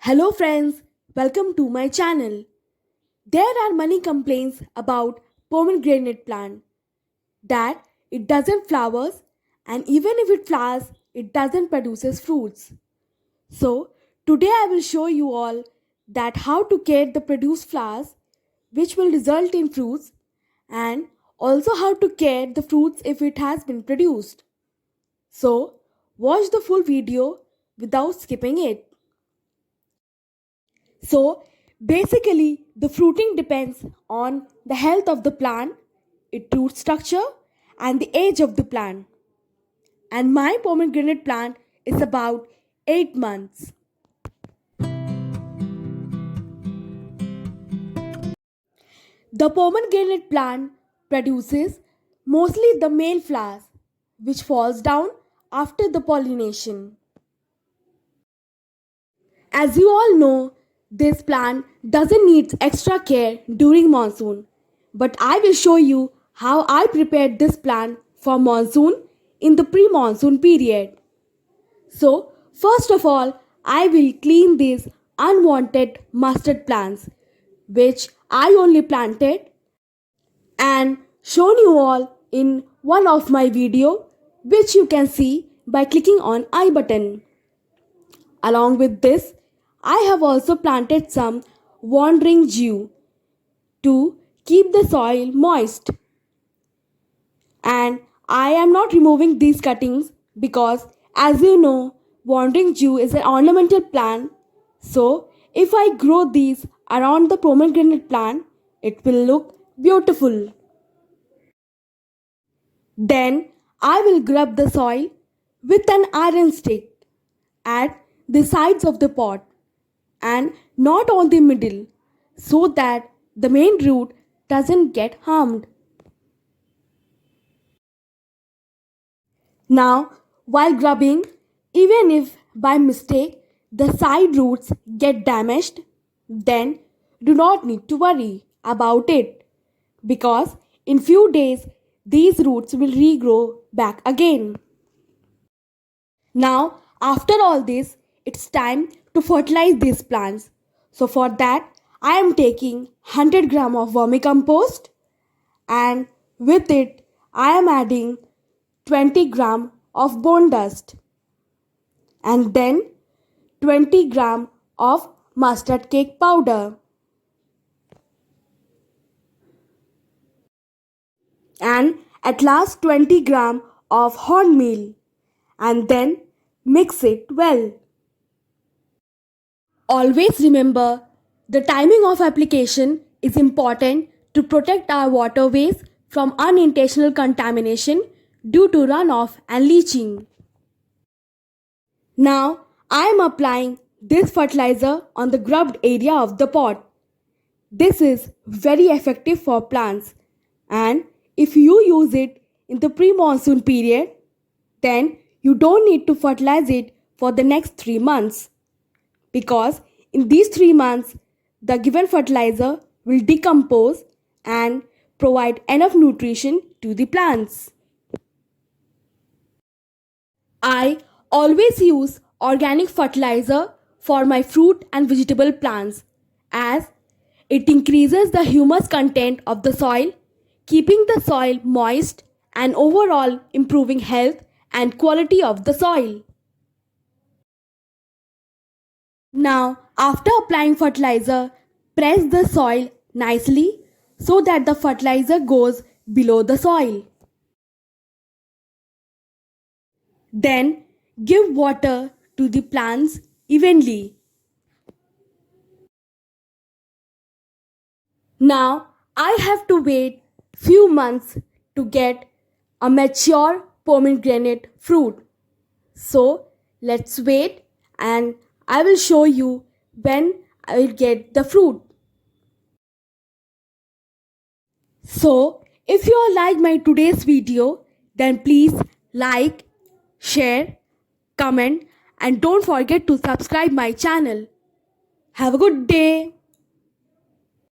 Hello friends, welcome to my channel. There are many complaints about pomegranate plant that it doesn't flowers and even if it flowers it doesn't produces fruits. So today I will show you all that how to get the produced flowers which will result in fruits and also how to get the fruits if it has been produced. So watch the full video without skipping it. So basically, the fruiting depends on the health of the plant, its root structure, and the age of the plant. And my pomegranate plant is about 8 months. The pomegranate plant produces mostly the male flowers, which falls down after the pollination. As you all know, this plant doesn't need extra care during monsoon. But I will show you how I prepared this plant for monsoon in the pre-monsoon period. So, first of all, I will clean these unwanted mustard plants which I only planted and shown you all in one of my video which you can see by clicking on I button. Along with this, I have also planted some wandering jew to keep the soil moist. And I am not removing these cuttings because, as you know, wandering jew is an ornamental plant. So, if I grow these around the pomegranate plant, it will look beautiful. Then I will grub the soil with an iron stick at the sides of the pot and not on the middle so that the main root doesn't get harmed. Now, while grubbing, even if by mistake the side roots get damaged, then do not need to worry about it because in few days these roots will regrow back again. Now, after all this, it's time to fertilize these plants. So for that, I am taking 100 gram of vermicompost and with it I am adding 20 gram of bone dust and then 20 gram of mustard cake powder and at last 20 gram of horn meal and then mix it well. Always remember the timing of application is important to protect our waterways from unintentional contamination due to runoff and leaching. Now I am applying this fertilizer on the grubbed area of the pot. This is very effective for plants and if you use it in the pre-monsoon period, then you don't need to fertilize it for the next 3 months because in these 3 months the given fertilizer will decompose and provide enough nutrition to the plants. I always use organic fertilizer for my fruit and vegetable plants as it increases the humus content of the soil, keeping the soil moist and overall improving health and quality of the soil. Now, after applying fertilizer, press the soil nicely so that the fertilizer goes below the soil. Then, give water to the plants evenly. Now, I have to wait few months to get a mature pomegranate fruit. So, let's wait and I will show you when I will get the fruit. So, if you all like my today's video, then please like, share, comment and don't forget to subscribe my channel. Have a good day.